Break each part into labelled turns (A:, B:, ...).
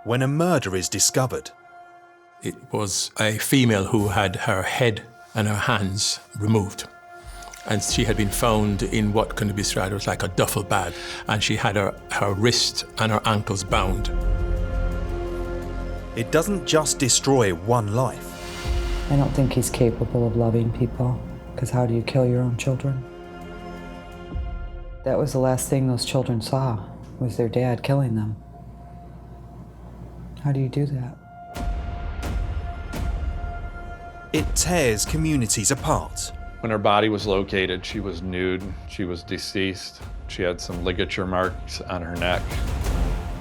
A: when a murder is discovered.
B: It was a female who had her head and her hands removed. And she had been found in what can be described as like a duffel bag. And she had her wrist and her ankles bound.
A: It doesn't just destroy one life.
C: I don't think he's capable of loving people, because how do you kill your own children? That was the last thing those children saw, was their dad killing them. How do you do that?
A: It tears communities apart.
D: When her body was located, she was nude, she was deceased, she had some ligature marks on her neck.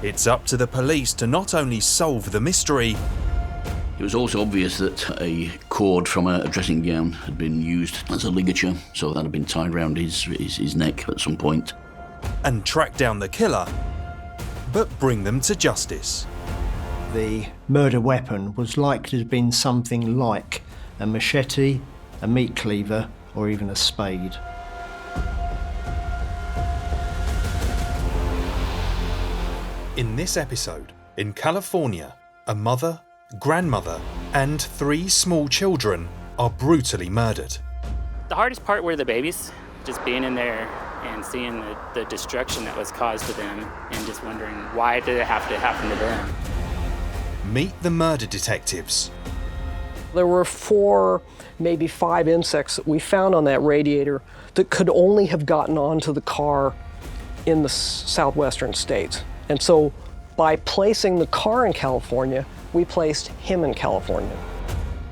A: It's up to the police to not only solve the mystery.
E: It was also obvious that a cord from a dressing gown had been used as a ligature, so that had been tied around his neck at some point.
A: And track down the killer, but bring them to justice.
F: The murder weapon was likely to have been something like a machete, a meat cleaver, or even a spade.
A: In this episode, in California, a mother, grandmother, and 3 small children are brutally murdered.
G: The hardest part were the babies, just being in there and seeing the destruction that was caused to them and just wondering why did it have to happen to them.
A: Meet the murder detectives.
H: There were 4, maybe 5 insects that we found on that radiator that could only have gotten onto the car in the southwestern states. And so by placing the car in California, we placed him in California.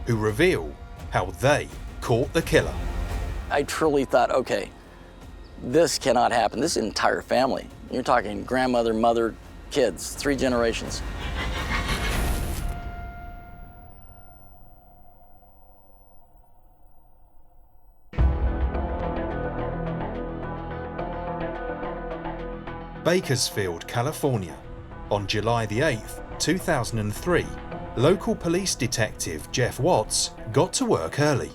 A: Who reveal how they caught the killer.
I: I truly thought, okay, this cannot happen. This is an entire family. You're talking grandmother, mother, kids, 3 generations.
A: Bakersfield, California. On July the 8th, 2003, local police detective Jeff Watts got to work early.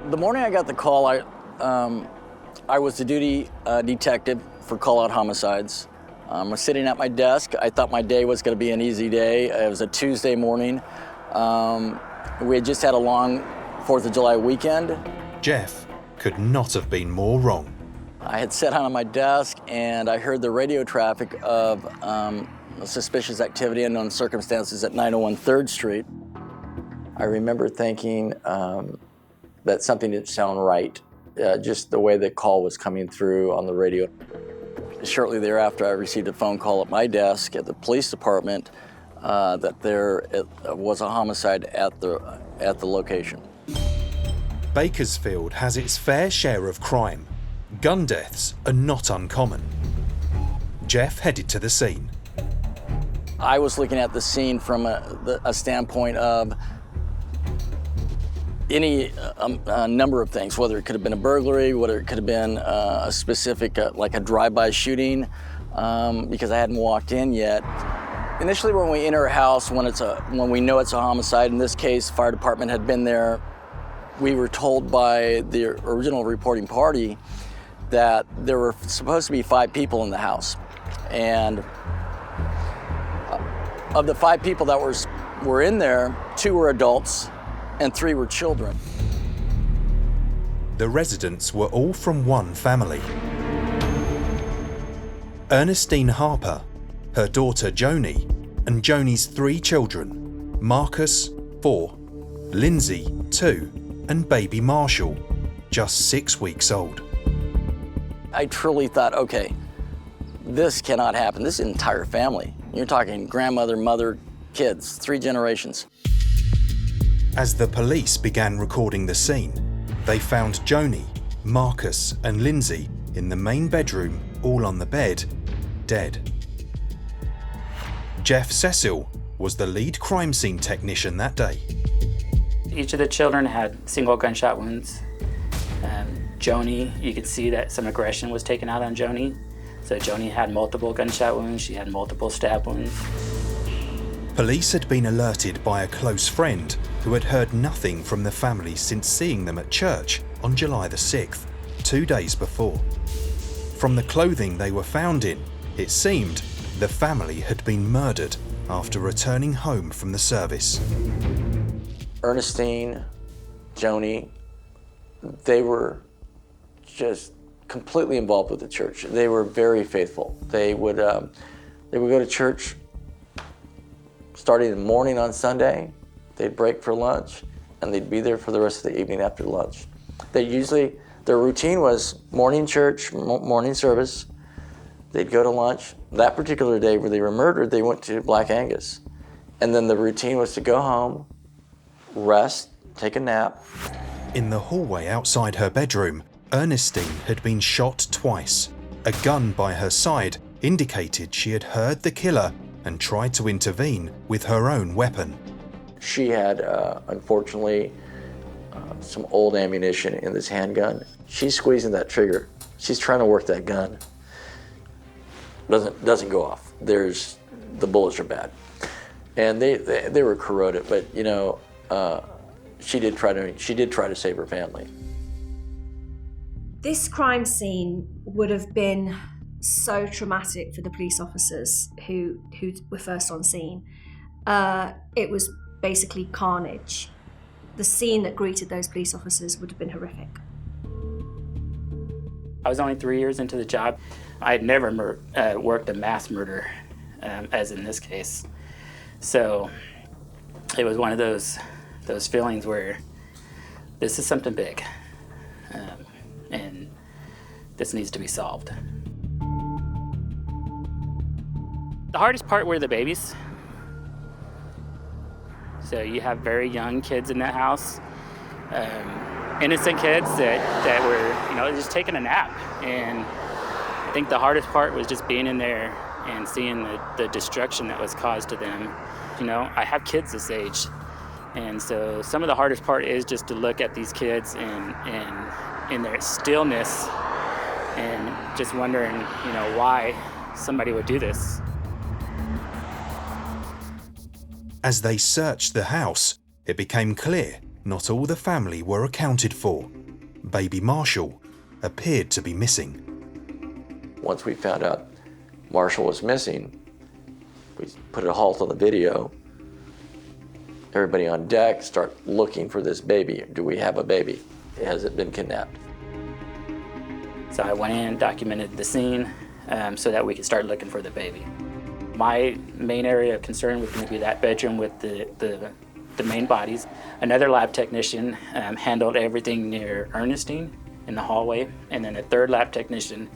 I: The morning I got the call, I was the duty detective for call-out homicides. I was sitting at my desk. I thought my day was going to be an easy day. It was a Tuesday morning. We had just had a long 4th of July weekend.
A: Jeff could not have been more wrong.
I: I had sat down on my desk and I heard the radio traffic of suspicious activity and unknown circumstances at 901 3rd Street. I remember thinking that something didn't sound right, just the way the call was coming through on the radio. Shortly thereafter, I received a phone call at my desk at the police department that there was a homicide at the location.
A: Bakersfield has its fair share of crime. Gun deaths are not uncommon. Jeff headed to the scene.
I: I was looking at the scene from a standpoint of any number of things, whether it could have been a burglary, whether it could have been a specific, like a drive-by shooting, because I hadn't walked in yet. Initially, when we enter a house, when we know it's a homicide, in this case, fire department had been there, we were told by the original reporting party that there were supposed to be 5 people in the house. And of the 5 people that were in there, 2 were adults and 3 were children.
A: The residents were all from one family. Ernestine Harper, her daughter Joni, and Joni's 3 children, Marcus, 4, Lindsay, 2, and baby Marshall, just 6 weeks old.
I: I truly thought, okay, this cannot happen. This is an entire family. You're talking grandmother, mother, kids, 3 generations.
A: As the police began recording the scene, they found Joni, Marcus, and Lindsay in the main bedroom, all on the bed, dead. Jeff Cecil was the lead crime scene technician that day.
G: Each of the children had single gunshot wounds. Joni, you could see that some aggression was taken out on Joni. So Joni had multiple gunshot wounds, she had multiple stab wounds.
A: Police had been alerted by a close friend who had heard nothing from the family since seeing them at church on July the 6th, 2 days before. From the clothing they were found in, it seemed the family had been murdered after returning home from the service.
I: Ernestine, Joni, they were just completely involved with the church. They were very faithful. They would go to church starting in the morning on Sunday. They'd break for lunch, and they'd be there for the rest of the evening after lunch. Their routine was morning church, morning service. They'd go to lunch. That particular day where they were murdered, they went to Black Angus. And then the routine was to go home, rest, take a nap.
A: In the hallway outside her bedroom, Ernestine had been shot twice. A gun by her side indicated she had heard the killer and tried to intervene with her own weapon.
I: She had, unfortunately, some old ammunition in this handgun. She's squeezing that trigger. She's trying to work that gun. Doesn't go off. The bullets are bad. And they were corroded, but you know, she did try to save her family.
J: This crime scene would have been so traumatic for the police officers who were first on scene. It was basically carnage. The scene that greeted those police officers would have been horrific.
G: I was only 3 years into the job. I had never worked a mass murder, as in this case. So it was one of those feelings where this is something big, and this needs to be solved. The hardest part were the babies. So you have very young kids in that house, innocent kids that were, just taking a nap. And I think the hardest part was just being in there and seeing the destruction that was caused to them. I have kids this age, and so some of the hardest part is just to look at these kids and in their stillness and just wondering, why somebody would do this.
A: As they searched the house, it became clear not all the family were accounted for. Baby Marshall appeared to be missing.
I: Once we found out Marshall was missing, we put a halt on the video. Everybody on deck start looking for this baby. Do we have a baby? Has it been kidnapped?
G: So I went in, documented the scene so that we could start looking for the baby. My main area of concern was going to be that bedroom with the main bodies. Another lab technician handled everything near Ernestine in the hallway, and then a third lab technician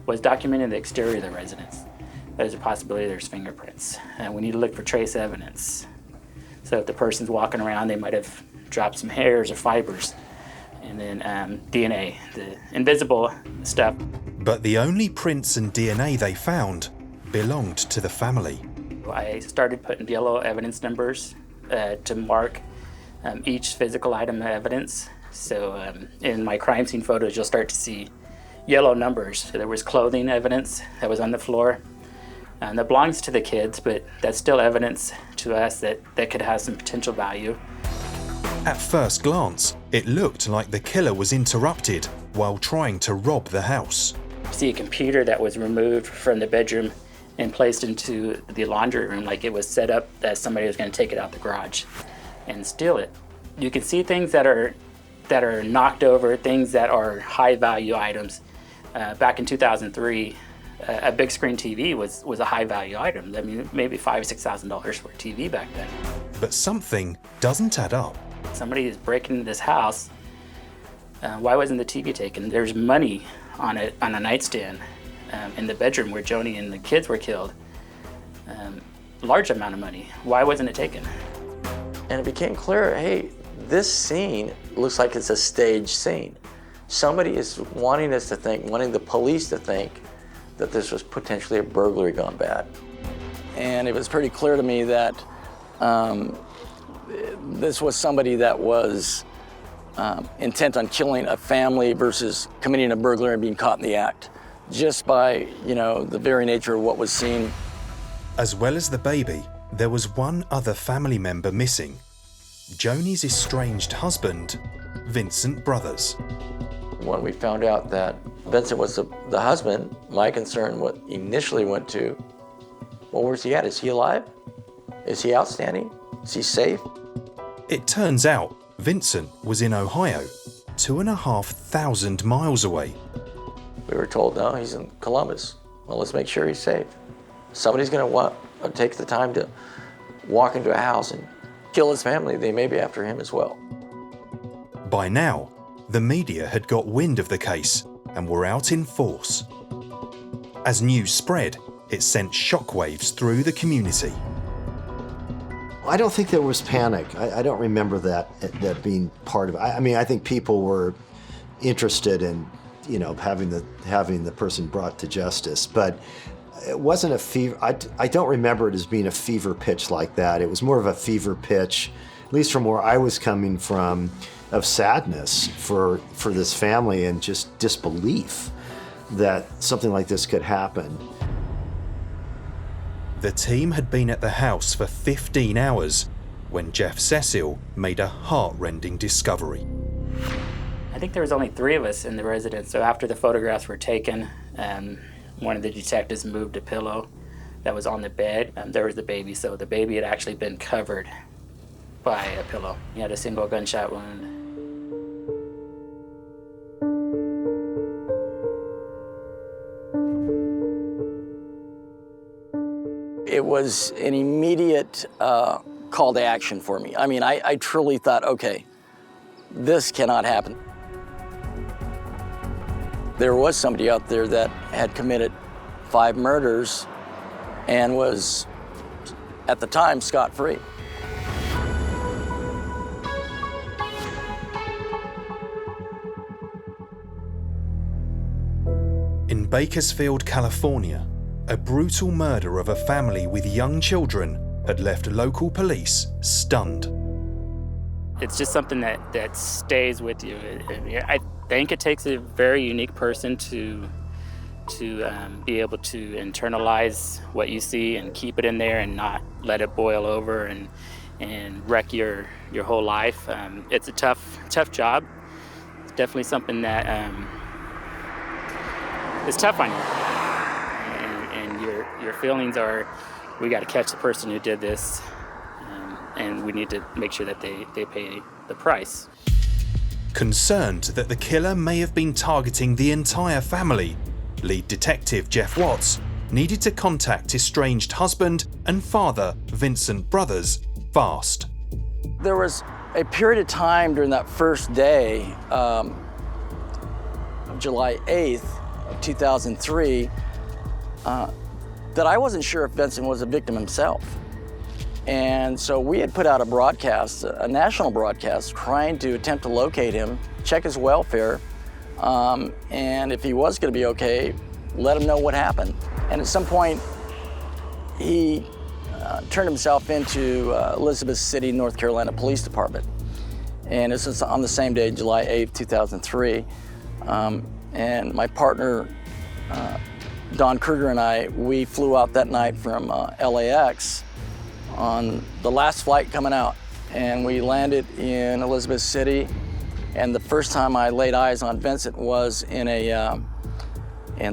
G: was documenting the exterior of the residence. There's a possibility there's fingerprints. We need to look for trace evidence. So if the person's walking around, they might have dropped some hairs or fibers. And then DNA, the invisible stuff.
A: But the only prints and DNA they found belonged to the family.
G: I started putting yellow evidence numbers to mark each physical item of evidence. So in my crime scene photos, you'll start to see yellow numbers. So there was clothing evidence that was on the floor. That belongs to the kids, but that's still evidence to us that could have some potential value.
A: At first glance, it looked like the killer was interrupted while trying to rob the house.
G: See a computer that was removed from the bedroom and placed into the laundry room, like it was set up that somebody was going to take it out the garage and steal it. You can see things that are knocked over, things that are high value items. Back in 2003, a big screen TV was a high value item. I mean, maybe $5,000 or $6,000 for a TV back then.
A: But something doesn't add up.
G: Somebody is breaking into this house. Why wasn't the TV taken? There's money on a nightstand in the bedroom where Joni and the kids were killed. Large amount of money. Why wasn't it taken?
I: And it became clear, hey, this scene looks like it's a staged scene. Somebody is wanting the police to think that this was potentially a burglary gone bad.
E: And it was pretty clear to me that this was somebody that was intent on killing a family versus committing a burglary and being caught in the act, just by, the very nature of what was seen.
A: As well as the baby, there was one other family member missing. Joni's estranged husband, Vincent Brothers.
I: When we found out that Vincent was the husband, my concern initially went to, well, where's he at? Is he alive? Is he outstanding? Is he safe?
A: It turns out Vincent was in Ohio, 2,500 miles away.
I: We were told, no, he's in Columbus. Well, let's make sure he's safe. Somebody's going to take the time to walk into a house and kill his family. They may be after him as well.
A: By now, the media had got wind of the case and were out in force. As news spread, it sent shockwaves through the community.
K: I don't think there was panic. I don't remember that being part of it. I mean, I think people were interested in, having the person brought to justice, but it wasn't a fever. I don't remember it as being a fever pitch like that. It was more of a fever pitch, at least from where I was coming from, of sadness for this family and just disbelief that something like this could happen.
A: The team had been at the house for 15 hours when Jeff Cecil made a heart-rending discovery.
G: I think there was only 3 of us in the residence, so after the photographs were taken, one of the detectives moved a pillow that was on the bed. There was the baby, so the baby had actually been covered by a pillow. He had a single gunshot wound.
I: It was an immediate call to action for me. I mean, I truly thought, okay, this cannot happen. There was somebody out there that had committed 5 murders and was, at the time, scot-free.
A: In Bakersfield, California, a brutal murder of a family with young children had left local police stunned.
G: It's just something that stays with you. I think it takes a very unique person to be able to internalize what you see and keep it in there and not let it boil over and wreck your whole life. It's a tough job. It's definitely something that is tough on you. And your feelings are, we got to catch the person who did this, and we need to make sure that they pay the price.
A: Concerned that the killer may have been targeting the entire family, lead detective Jeff Watts needed to contact estranged husband and father Vincent Brothers fast.
I: There was a period of time during that first day, July 8th of 2003, that I wasn't sure if Vincent was a victim himself. And so we had put out a broadcast, a national broadcast, trying to attempt to locate him, check his welfare, and if he was going to be okay, let him know what happened. And at some point, he turned himself into Elizabeth City, North Carolina Police Department. And this was on the same day, July 8th, 2003. And my partner, Don Kruger, and I, we flew out that night from LAX on the last flight coming out. And we landed in Elizabeth City. And the first time I laid eyes on Vincent was in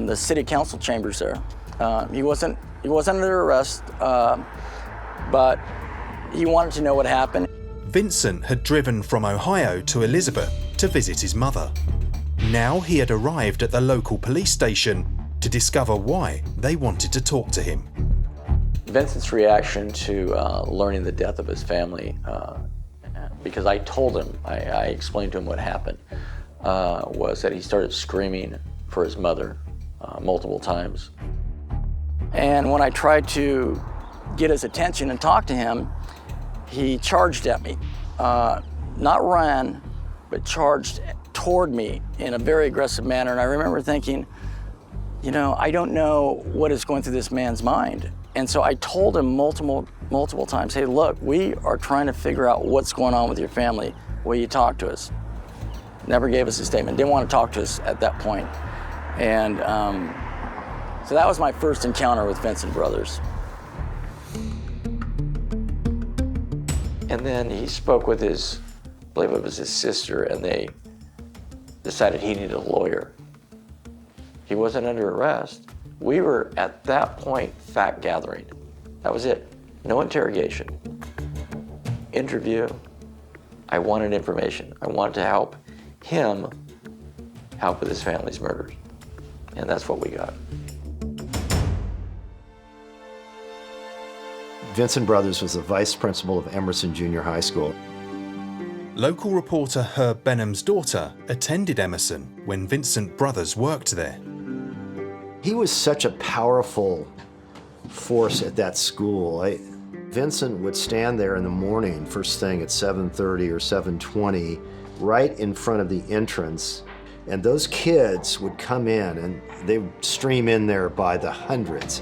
I: the city council chambers there. He wasn't under arrest, but he wanted to know what happened.
A: Vincent had driven from Ohio to Elizabeth to visit his mother. Now he had arrived at the local police station to discover why they wanted to talk to him.
I: Vincent's reaction to learning the death of his family, because I told him, I explained to him what happened, was that he started screaming for his mother multiple times. And when I tried to get his attention and talk to him, he charged at me. Not ran, but charged toward me in a very aggressive manner. And I remember thinking, I don't know what is going through this man's mind. And so I told him multiple times, hey, look, we are trying to figure out what's going on with your family. Will you talk to us? Never gave us a statement. Didn't want to talk to us at that point. And so that was my first encounter with Vincent Brothers. And then he spoke with I believe it was his sister, and they decided he needed a lawyer. He wasn't under arrest. We were, at that point, fact gathering. That was it. No interrogation. Interview. I wanted information. I wanted to help him help with his family's murders. And that's what we got.
K: Vincent Brothers was the vice principal of Emerson Junior High School.
A: Local reporter Herb Benham's daughter attended Emerson when Vincent Brothers worked there.
K: He was such a powerful force at that school. Vincent would stand there in the morning, first thing at 7:30 or 7:20, right in front of the entrance, and those kids would come in and they would stream in there by the hundreds.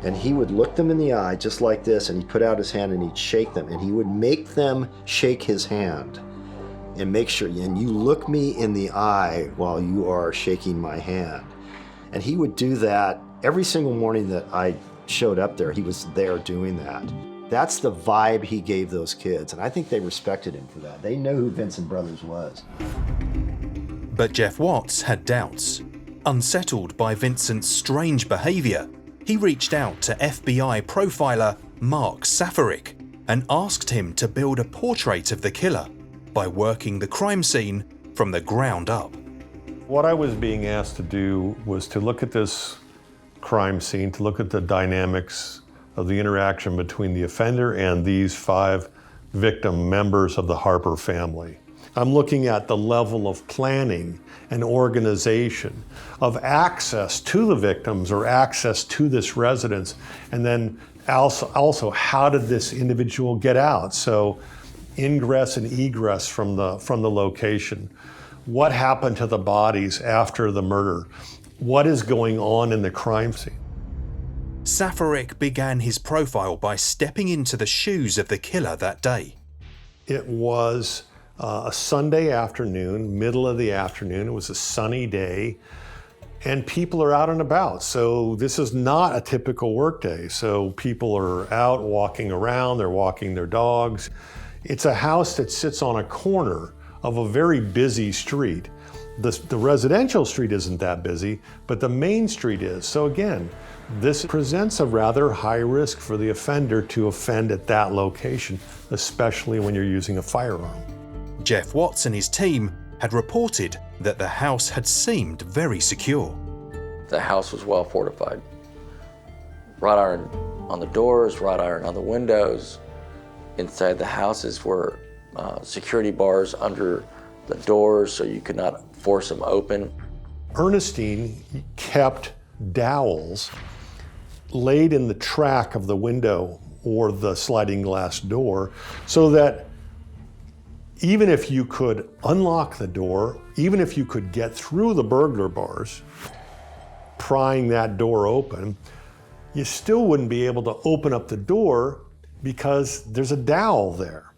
K: And he would look them in the eye just like this, and he'd put out his hand and he'd shake them, and he would make them shake his hand and make sure, and you look me in the eye while you are shaking my hand. And he would do that every single morning that I showed up there. He was there doing that. That's the vibe he gave those kids, and I think they respected him for that. They know who Vincent Brothers was.
A: But Jeff Watts had doubts. Unsettled by Vincent's strange behaviour, he reached out to FBI profiler Mark Safaric and asked him to build a portrait of the killer by working the crime scene from the ground up.
L: What I was being asked to do was to look at this crime scene, to look at the dynamics of the interaction between the offender and these 5 victim members of the Harper family. I'm looking at the level of planning and organization, of access to the victims or access to this residence, and then also how did this individual get out? So ingress and egress from the location. What happened to the bodies after the murder? What is going on in the crime scene?
A: Safaric began his profile by stepping into the shoes of the killer that day.
L: It was a Sunday afternoon, middle of the afternoon. It was a sunny day, and people are out and about. So this is not a typical work day. So people are out walking around, they're walking their dogs. It's a house that sits on a corner of a very busy street. The residential street isn't that busy, but the main street is. So again, this presents a rather high risk for the offender to offend at that location, especially when you're using a firearm.
A: Jeff Watts and his team had reported that the house had seemed very secure.
I: The house was well fortified. Wrought iron on the doors, wrought iron on the windows. Inside the houses were security bars under the doors so you could not force them open.
L: Ernestine kept dowels laid in the track of the window or the sliding glass door so that even if you could unlock the door, even if you could get through the burglar bars, prying that door open, you still wouldn't be able to open up the door because there's a dowel there.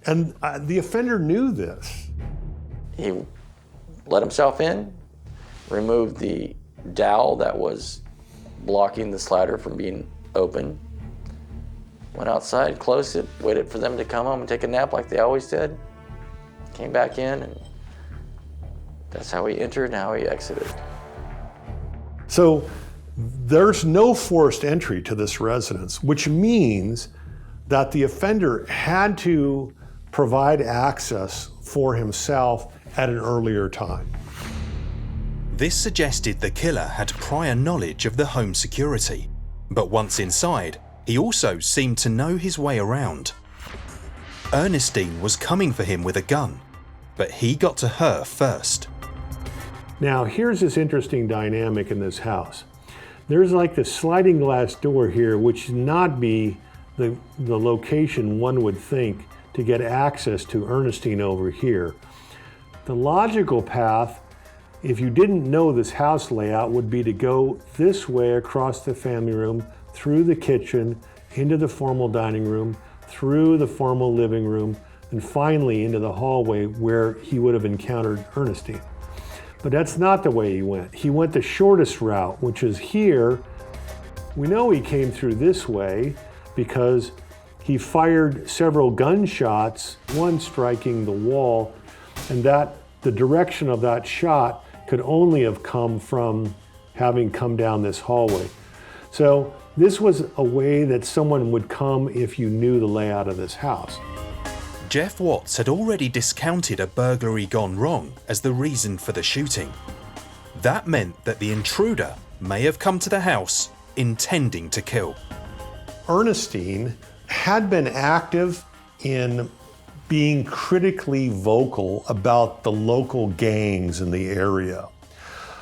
L: And the offender knew this.
I: He let himself in, removed the dowel that was blocking the slider from being open, went outside, closed it, waited for them to come home and take a nap like they always did, came back in, and that's how he entered and how he exited.
L: So there's no forced entry to this residence, which means that the offender had to provide access for himself at an earlier time.
A: This suggested the killer had prior knowledge of the home security, but once inside, he also seemed to know his way around. Ernestine was coming for him with a gun, but he got to her first.
L: Now, here's this interesting dynamic in this house. There's like the sliding glass door here, which would not be the location one would think to get access to Ernestine over here. The logical path, if you didn't know this house layout, would be to go this way across the family room, through the kitchen, into the formal dining room, through the formal living room, and finally into the hallway where he would have encountered Ernestine. But that's not the way he went. He went the shortest route, which is here. We know he came through this way because he fired several gunshots, one striking the wall, and the direction of that shot could only have come from having come down this hallway. So This was a way that someone would come if you knew the layout of this house.
A: Jeff Watts had already discounted a burglary gone wrong as the reason for the shooting. That meant that the intruder may have come to the house intending to kill.
L: Ernestine had been active in being critically vocal about the local gangs in the area.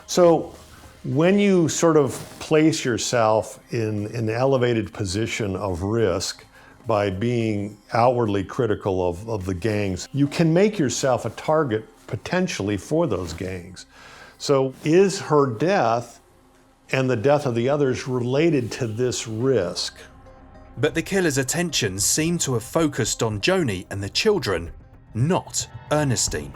L: So when you sort of place yourself in an elevated position of risk by being outwardly critical of the gangs, you can make yourself a target potentially for those gangs. So is her death and the death of the others related to this risk?
A: But the killer's attention seemed to have focused on Joni and the children, not Ernestine.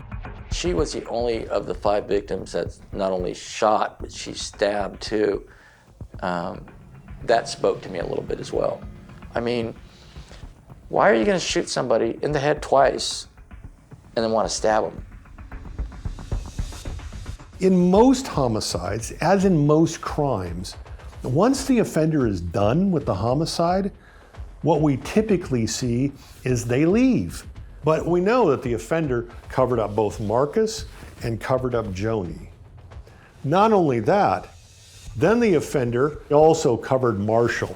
I: She was the only of the 5 victims that's not only shot, but she stabbed too. That spoke to me a little bit as well. I mean, why are you going to shoot somebody in the head twice and then want to stab them?
L: In most homicides, as in most crimes, once the offender is done with the homicide, what we typically see is they leave. But we know that the offender covered up both Marcus and covered up Joni. Not only that, then the offender also covered Marshall.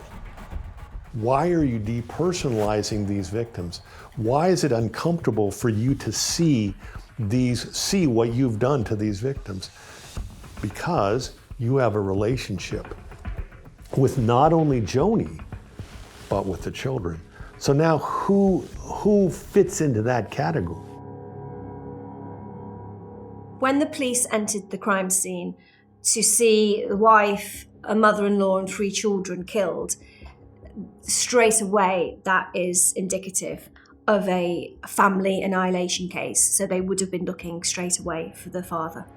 L: Why are you depersonalizing these victims? Why is it uncomfortable for you to see what you've done to these victims? Because you have a relationship with not only Joni, but with the children. So now who fits into that category?
J: When the police entered the crime scene to see the wife, a mother-in-law and 3 children killed, straight away that is indicative of a family annihilation case. So they would have been looking straight away for the father.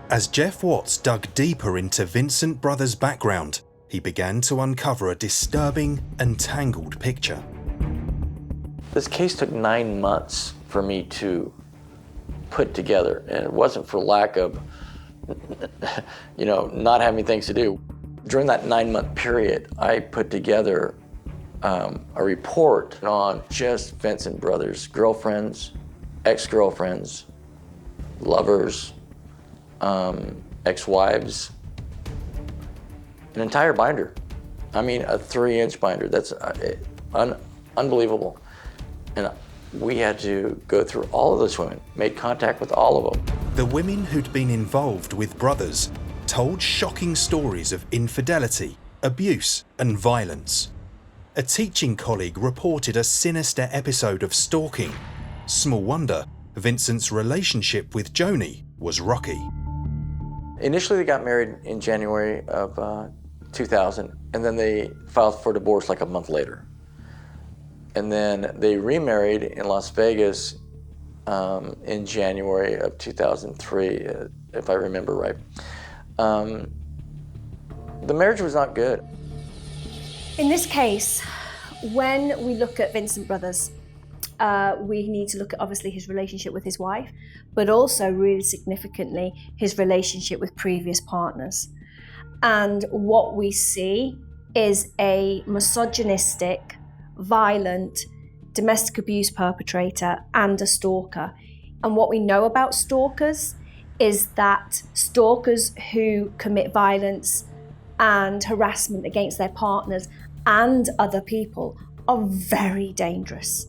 A: As Jeff Watts dug deeper into Vincent Brothers' background, he began to uncover a disturbing and tangled picture.
I: This case took 9 months for me to put together, and it wasn't for lack of, not having things to do. During that 9-month period, I put together a report on just Vincent Brothers' girlfriends, ex-girlfriends, lovers, ex-wives, an entire binder. I mean, a 3-inch binder. That's unbelievable. And we had to go through all of those women, made contact with all of them.
A: The women who'd been involved with Brothers told shocking stories of infidelity, abuse, and violence. A teaching colleague reported a sinister episode of stalking. Small wonder, Vincent's relationship with Joni was rocky.
I: Initially, they got married in January of 2000, and then they filed for divorce like a month later. And then they remarried in Las Vegas in January of 2003, if I remember right. The marriage was not good.
J: In this case, when we look at Vincent Brothers, we need to look at obviously his relationship with his wife, but also really significantly his relationship with previous partners. And what we see is a misogynistic, violent, domestic abuse perpetrator and a stalker. And what we know about stalkers is that stalkers who commit violence and harassment against their partners and other people are very dangerous.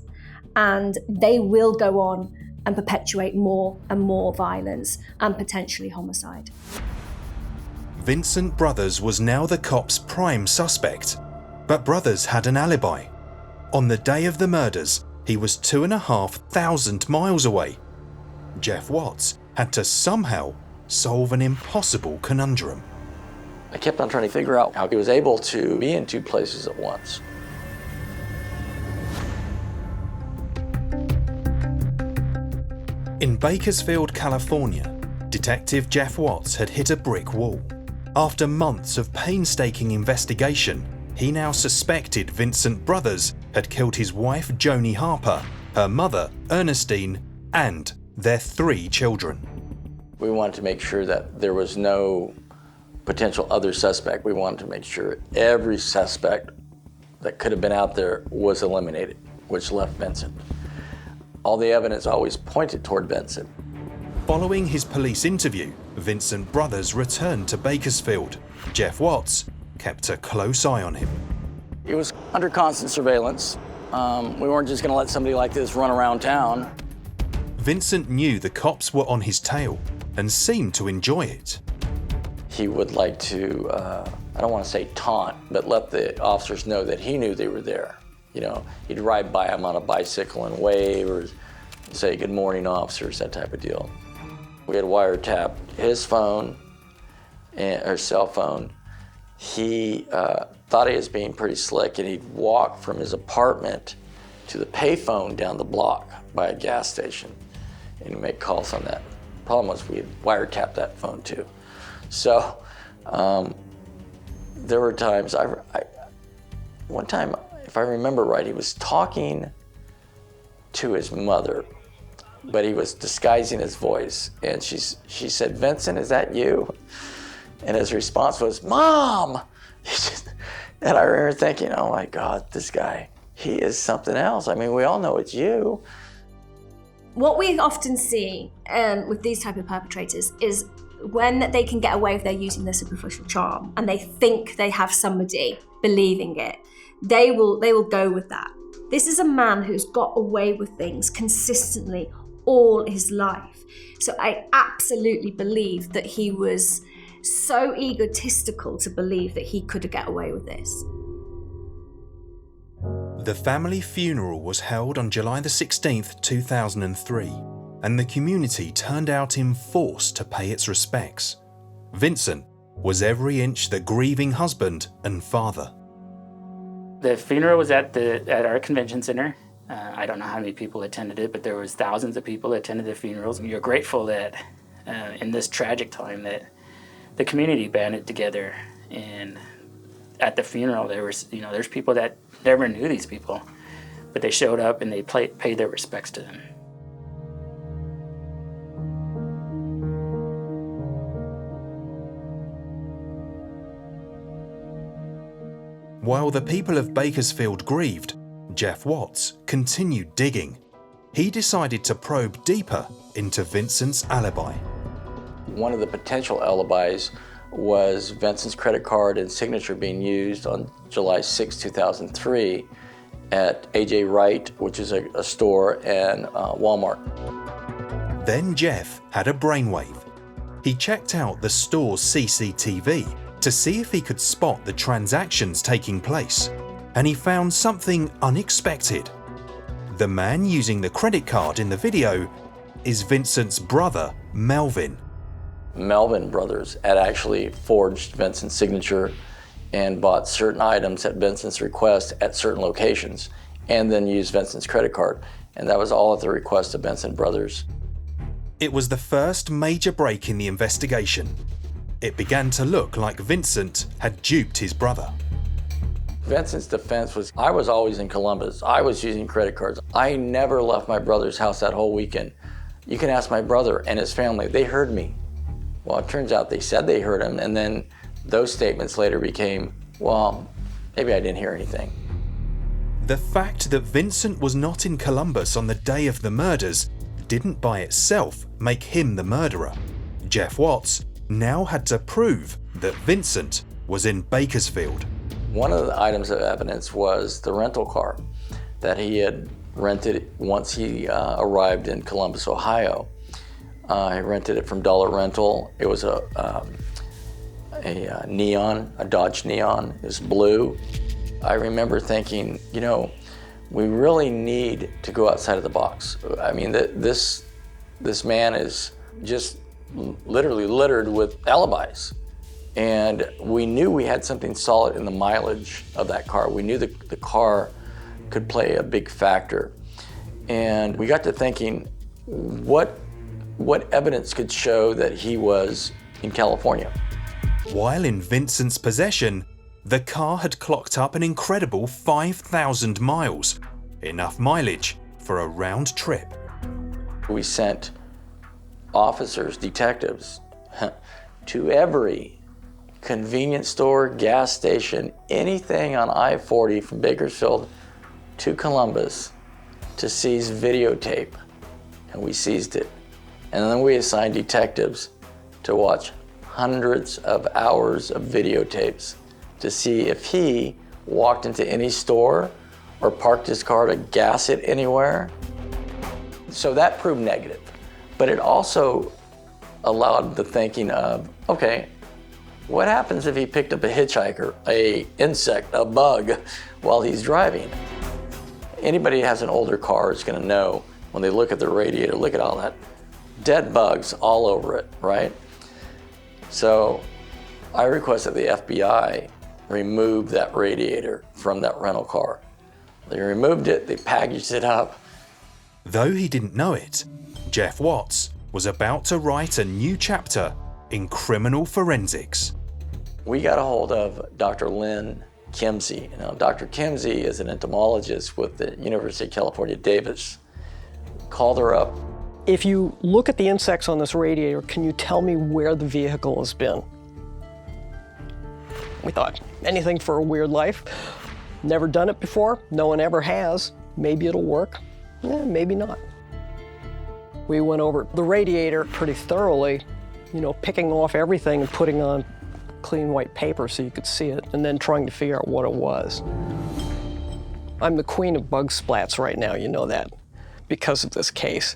J: And they will go on and perpetuate more and more violence and potentially homicide.
A: Vincent Brothers was now the cops' prime suspect, but Brothers had an alibi. On the day of the murders, he was 2,500 miles away. Jeff Watts had to somehow solve an impossible conundrum.
I: I kept on trying to figure out how he was able to be in 2 places at once.
A: In Bakersfield, California, Detective Jeff Watts had hit a brick wall. After months of painstaking investigation, he now suspected Vincent Brothers had killed his wife Joni Harper, her mother Ernestine, and their 3 children.
I: We wanted to make sure that there was no potential other suspect. We wanted to make sure every suspect that could have been out there was eliminated, which left Vincent. All the evidence always pointed toward Vincent.
A: Following his police interview, Vincent Brothers returned to Bakersfield. Jeff Watts kept a close eye on him.
I: He was under constant surveillance. We weren't just going to let somebody like this run around town.
A: Vincent knew the cops were on his tail and seemed to enjoy it.
I: He would like to, I don't want to say taunt, but let the officers know that he knew they were there. You know, he'd ride by them on a bicycle and wave or say, "Good morning, officers," that type of deal. We had wiretapped his phone, or cell phone. He thought he was being pretty slick, and he'd walk from his apartment to the payphone down the block by a gas station and make calls on that. Problem was we had wiretapped that phone too. So there were times, one time, if I remember right, he was talking to his mother, but he was disguising his voice. And she said, "Vincent, is that you?" And his response was, "Mom!" And I remember thinking, oh my God, this guy, he is something else. I mean, we all know it's you.
J: What we often see with these type of perpetrators is when they can get away with using their superficial charm and they think they have somebody believing it, they will go with that. This is a man who's got away with things consistently all his life. So I absolutely believe that he was so egotistical to believe that he could get away with this.
A: The family funeral was held on July the 16th, 2003, and the community turned out in force to pay its respects. Vincent was every inch the grieving husband and father.
G: The funeral was at our convention center. I don't know how many people attended it, but there was thousands of people that attended the funerals. You're grateful that in this tragic time that the community banded together, and at the funeral there was, there's people that never knew these people, but they showed up and they paid their respects to them.
A: While the people of Bakersfield grieved, Jeff Watts continued digging. He decided to probe deeper into Vincent's alibi.
I: One of the potential alibis was Vincent's credit card and signature being used on July 6, 2003 at A.J. Wright, which is a store, and Walmart.
A: Then Jeff had a brainwave. He checked out the store's CCTV to see if he could spot the transactions taking place, and he found something unexpected. The man using the credit card in the video is Vincent's brother, Melvin.
I: Melvin Brothers had actually forged Vincent's signature and bought certain items at Vincent's request at certain locations, and then used Vincent's credit card. And that was all at the request of Vincent Brothers.
A: It was the first major break in the investigation. It began to look like Vincent had duped his brother.
I: Vincent's defense was, I was always in Columbus. I was using credit cards. I never left my brother's house that whole weekend. You can ask my brother and his family. They heard me. Well, it turns out they said they heard him, and then those statements later became, well, maybe I didn't hear anything.
A: The fact that Vincent was not in Columbus on the day of the murders didn't by itself make him the murderer. Jeff Watts now had to prove that Vincent was in Bakersfield.
I: One of the items of evidence was the rental car that he had rented once he arrived in Columbus, Ohio. He rented it from Dollar Rental. It was a Neon, a Dodge Neon. It was blue. I remember thinking, we really need to go outside of the box. I mean, this man is just literally littered with alibis. And we knew we had something solid in the mileage of that car. We knew that the car could play a big factor. And we got to thinking, what evidence could show that he was in California?
A: While in Vincent's possession, the car had clocked up an incredible 5,000 miles, enough mileage for a round trip.
I: We sent officers, detectives, to every convenience store, gas station, anything on I-40 from Bakersfield to Columbus to seize videotape. And we seized it. And then we assigned detectives to watch hundreds of hours of videotapes to see if he walked into any store or parked his car to gas it anywhere. So that proved negative. But it also allowed the thinking of, okay, what happens if he picked up a hitchhiker, a insect, a bug while he's driving? Anybody who has an older car is gonna know when they look at the radiator, look at all that dead bugs all over it, right? So I requested the FBI remove that radiator from that rental car. They removed it, they packaged it up.
A: Though he didn't know it, Jeff Watts was about to write a new chapter in criminal forensics.
I: We got a hold of Dr. Lynn Kimsey. Now, Dr. Kimsey is an entomologist with the University of California, Davis. Called her up.
H: If you look at the insects on this radiator, can you tell me where the vehicle has been? We thought, anything for a weird life. Never done it before, no one ever has. Maybe it'll work, maybe not. We went over the radiator pretty thoroughly, picking off everything and putting on clean white paper so you could see it, and then trying to figure out what it was. I'm the queen of bug splats right now, you know that, because of this case.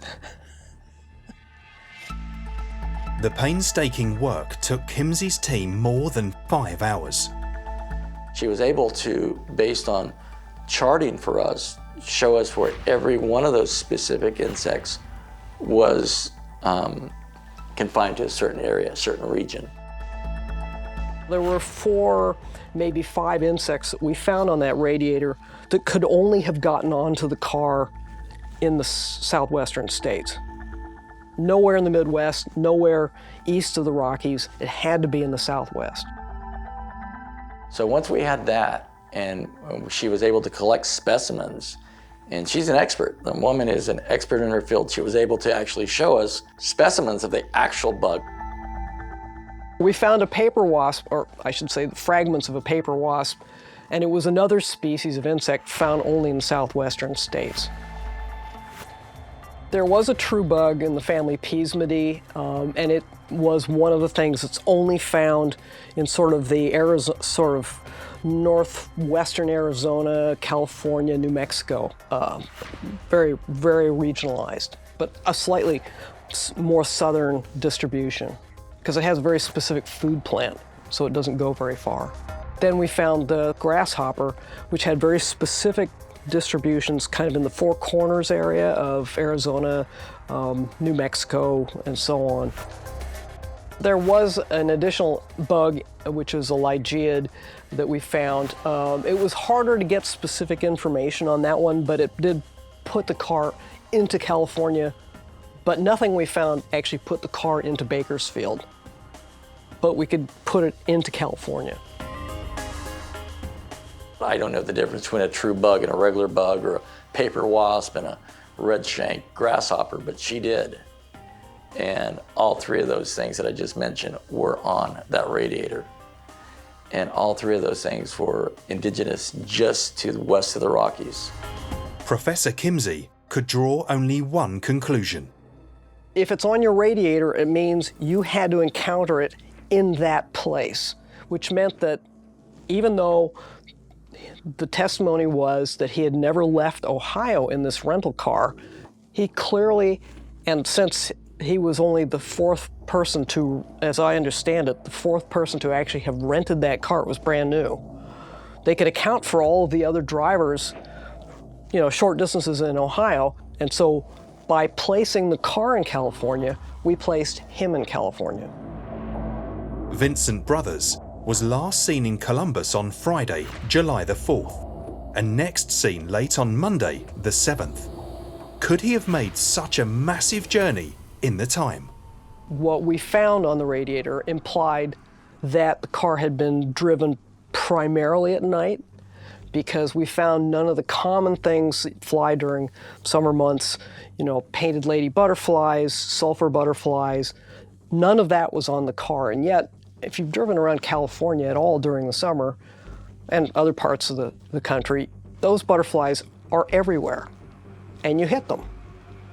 A: The painstaking work took Kimsey's team more than 5 hours.
I: She was able to, based on charting for us, show us where every one of those specific insects was confined to a certain area, a certain region.
H: There were 4, maybe 5 insects that we found on that radiator that could only have gotten onto the car in the southwestern states. Nowhere in the Midwest, nowhere east of the Rockies. It had to be in the Southwest.
I: So once we had that, and she was able to collect specimens, and she's an expert. The woman is an expert in her field. She was able to actually show us specimens of the actual bug.
H: We found a paper wasp, or I should say fragments of a paper wasp, and it was another species of insect found only in the southwestern states. There was a true bug in the family Pismidae, and it was one of the things that's only found in sort of the northwestern Arizona, California, New Mexico. Very, very regionalized, but a slightly more southern distribution, because it has a very specific food plant, so it doesn't go very far. Then we found the grasshopper, which had very specific distributions kind of in the Four Corners area of Arizona, New Mexico, and so on. There was an additional bug, which is a Lygeid, that we found. It was harder to get specific information on that one, but it did put the car into California, but nothing we found actually put the car into Bakersfield. But we could put it into California.
I: I don't know the difference between a true bug and a regular bug, or a paper wasp and a red-shank grasshopper, but she did. And all 3 of those things that I just mentioned were on that radiator. And all 3 of those things were indigenous just to the west of the Rockies.
A: Professor Kimsey could draw only one conclusion.
H: If it's on your radiator, it means you had to encounter it in that place, which meant that even though the testimony was that he had never left Ohio in this rental car, he clearly, and since he was only the 4th person to, as I understand it, the 4th person to actually have rented that car, it was brand new. They could account for all of the other drivers, short distances in Ohio, and so by placing the car in California, we placed him in California.
A: Vincent Brothers was last seen in Columbus on Friday, July the 4th, and next seen late on Monday, the 7th. Could he have made such a massive journey in the time?
H: What we found on the radiator implied that the car had been driven primarily at night, because we found none of the common things that fly during summer months, painted lady butterflies, sulfur butterflies. None of that was on the car, and yet If you've driven around California at all during the summer and other parts of the country, those butterflies are everywhere, and you hit them,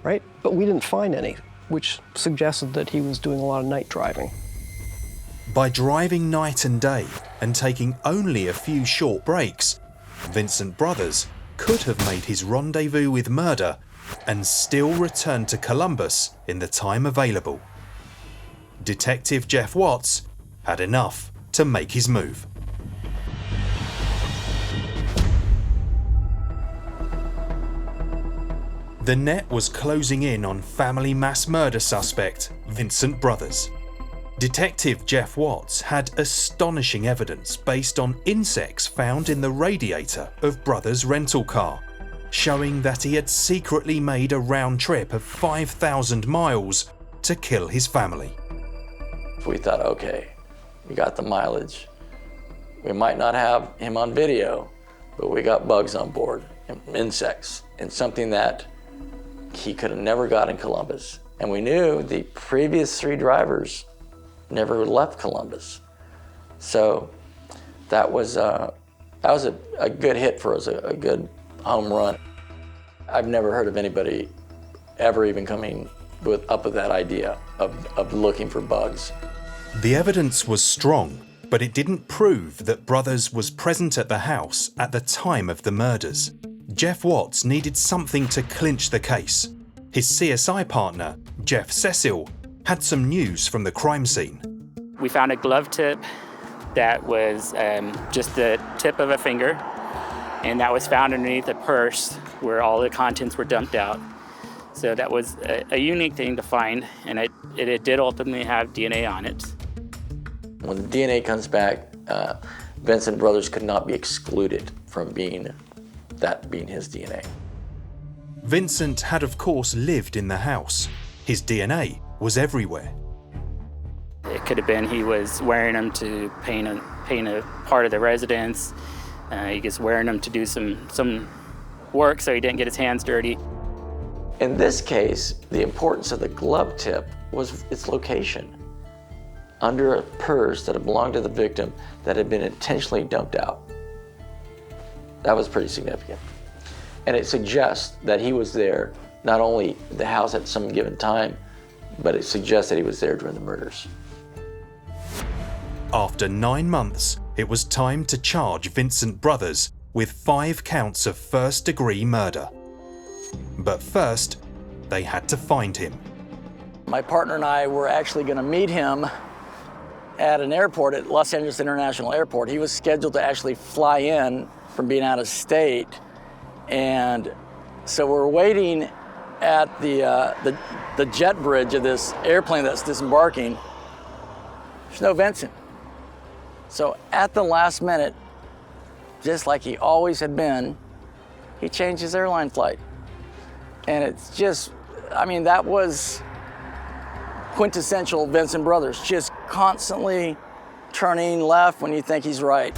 H: right? But we didn't find any, which suggested that he was doing a lot of night driving.
A: By driving night and day and taking only a few short breaks, Vincent Brothers could have made his rendezvous with murder and still returned to Columbus in the time available. Detective Jeff Watts had enough to make his move. The net was closing in on family mass murder suspect Vincent Brothers. Detective Jeff Watts had astonishing evidence based on insects found in the radiator of Brothers' rental car, showing that he had secretly made a round trip of 5,000 miles to kill his family.
I: We thought, okay, we got the mileage. We might not have him on video, but we got bugs on board, and insects, and something that he could have never got in Columbus. And we knew the previous 3 drivers never left Columbus. So that was a good hit for us, a good home run. I've never heard of anybody ever even coming up with that idea of looking for bugs.
A: The evidence was strong, but it didn't prove that Brothers was present at the house at the time of the murders. Jeff Watts needed something to clinch the case. His CSI partner, Jeff Cecil, had some news from the crime scene.
G: We found a glove tip that was just the tip of a finger, and that was found underneath a purse where all the contents were dumped out. So that was a unique thing to find, and it did ultimately have DNA on it.
I: When the DNA comes back, Vincent Brothers could not be excluded from being his DNA.
A: Vincent had of course lived in the house. His DNA was everywhere.
G: It could have been he was wearing them to paint a part of the residence. He was wearing them to do some work so he didn't get his hands dirty.
I: In this case, the importance of the glove tip was its location under a purse that had belonged to the victim that had been intentionally dumped out. That was pretty significant. And it suggests that he was there, not only at the house at some given time, but it suggests that he was there during the murders.
A: After 9 months, it was time to charge Vincent Brothers with 5 counts of first-degree murder. But first, they had to find him.
I: My partner and I were actually going to meet him at an airport at Los Angeles International Airport. He was scheduled to actually fly in from being out of state. And so we're waiting at the jet bridge of this airplane that's disembarking. There's no Vincent. So at the last minute, just like he always had been, he changed his airline flight. And it's just, I mean, that was quintessential Vincent Brothers, just constantly turning left when you think he's right.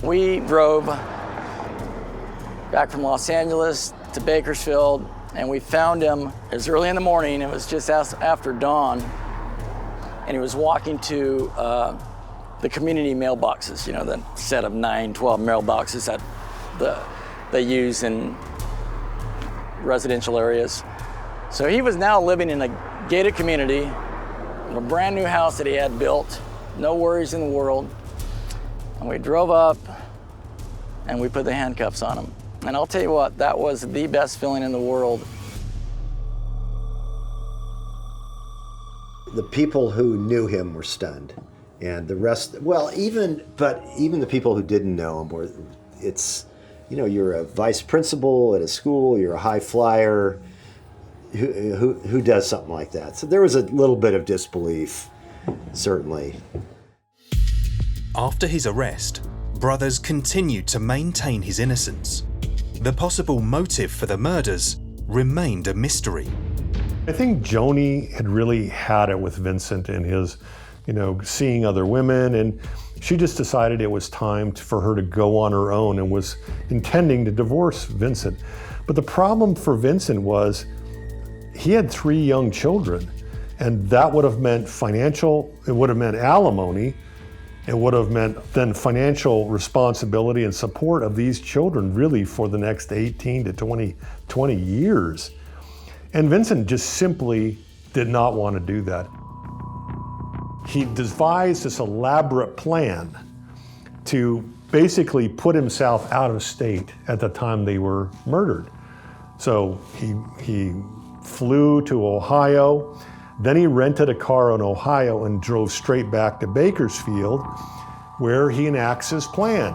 I: We drove back from Los Angeles to Bakersfield, and we found him. It was early in the morning. It was just after dawn, and he was walking to the community mailboxes, you know, the set of 9, 12 mailboxes that they use in residential areas. So he was now living in a gated community, in a brand new house that he had built, no worries in the world. And we drove up and we put the handcuffs on him. And I'll tell you what, that was the best feeling in the world.
K: The people who knew him were stunned. And the rest, well, even the people who didn't know him were, it's, you know, you're a vice principal at a school, you're a high flyer, who does something like that? So there was a little bit of disbelief, certainly.
A: After his arrest, Brothers continued to maintain his innocence. The possible motive for the murders remained a mystery.
L: I think Joni had really had it with Vincent and his, you know, seeing other women, and she just decided it was time for her to go on her own and was intending to divorce Vincent. But the problem for Vincent was he had 3 young children, And that would have meant it would have meant alimony. It would have meant then financial responsibility and support of these children really for the next 18 to 20 years. And Vincent just simply did not want to do that. He devised this elaborate plan to basically put himself out of state at the time they were murdered. So he flew to Ohio, then he rented a car in Ohio and drove straight back to Bakersfield, where he enacts his plan.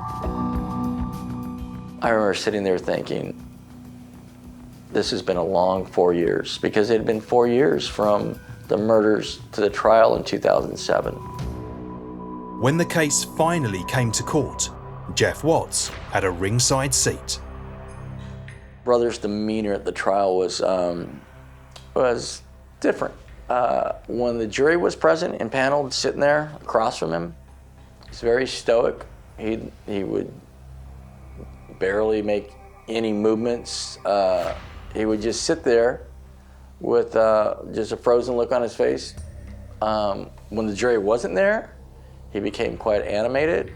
I: I remember sitting there thinking, this has been a long 4 years, because it had been 4 years from the murders to the trial in 2007.
A: When the case finally came to court, Jeff Watts had a ringside seat.
I: Brothers' demeanor at the trial was different. When the jury was present, impaneled, sitting there across from him, he's very stoic. He would barely make any movements. He would just sit there with just a frozen look on his face. When the jury wasn't there, he became quite animated.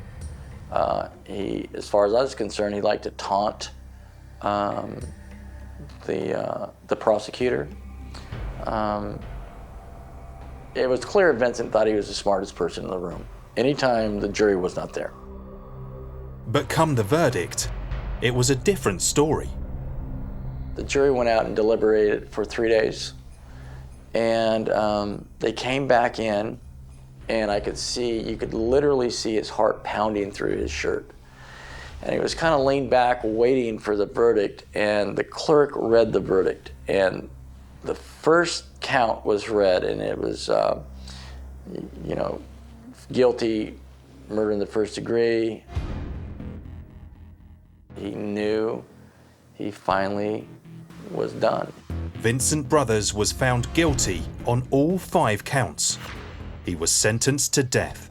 I: As far as I was concerned, he liked to taunt the prosecutor. It was clear Vincent thought he was the smartest person in the room, anytime the jury was not there.
A: But come the verdict, it was a different story.
I: The jury went out and deliberated for 3 days, and they came back in, and you could literally see his heart pounding through his shirt. And he was kind of leaned back waiting for the verdict, and the clerk read the verdict. And the first count was read, and it was, guilty, murder in the first degree. He knew he finally was done.
A: Vincent Brothers was found guilty on all 5 counts. He was sentenced to death.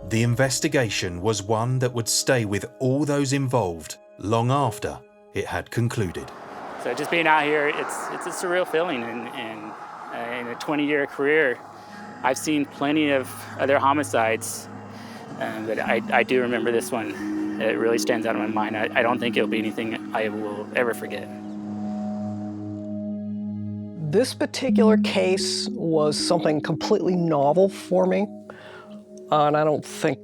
A: The investigation was one that would stay with all those involved long after it had concluded.
G: So just being out here, it's a surreal feeling. In a 20-year career, I've seen plenty of other homicides, but I do remember this one. It really stands out in my mind. I don't think it'll be anything I will ever forget.
H: This particular case was something completely novel for me, and I don't think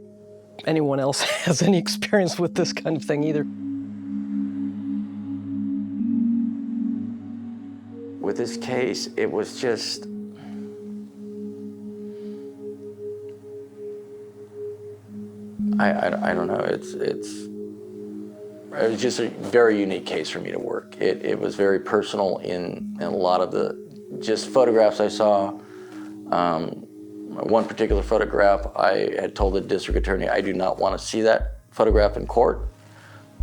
H: anyone else has any experience with this kind of thing either.
I: With this case, it was just, I don't know, it was just a very unique case for me to work. It was very personal in a lot of the just photographs I saw. One particular photograph, I had told the district attorney, I do not want to see that photograph in court.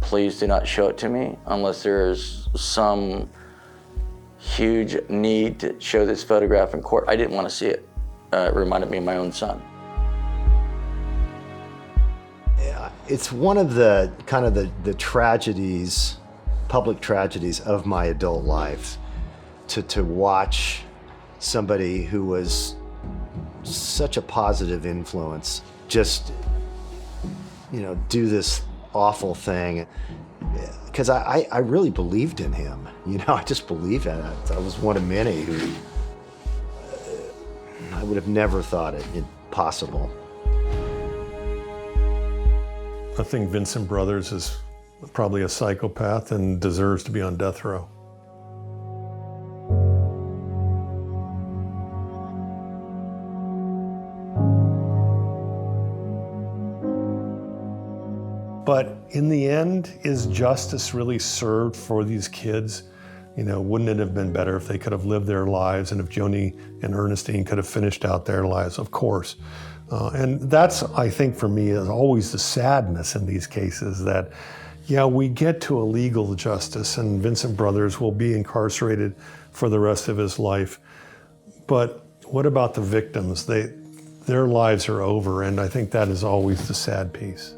I: Please do not show it to me unless there is some huge need to show this photograph in court. I didn't want to see it. It reminded me of my own son.
K: It's one of the kind of the tragedies, public tragedies of my adult life, to watch somebody who was such a positive influence just, do this awful thing. Because I really believed in him. I just believed in it. I was one of many who I would have never thought it possible.
L: I think Vincent Brothers is probably a psychopath and deserves to be on death row. But in the end, is justice really served for these kids? Wouldn't it have been better if they could have lived their lives and if Joni and Ernestine could have finished out their lives? Of course. And that's, I think, for me, is always the sadness in these cases that, we get to a legal justice and Vincent Brothers will be incarcerated for the rest of his life. But what about the victims? Their lives are over, and I think that is always the sad piece.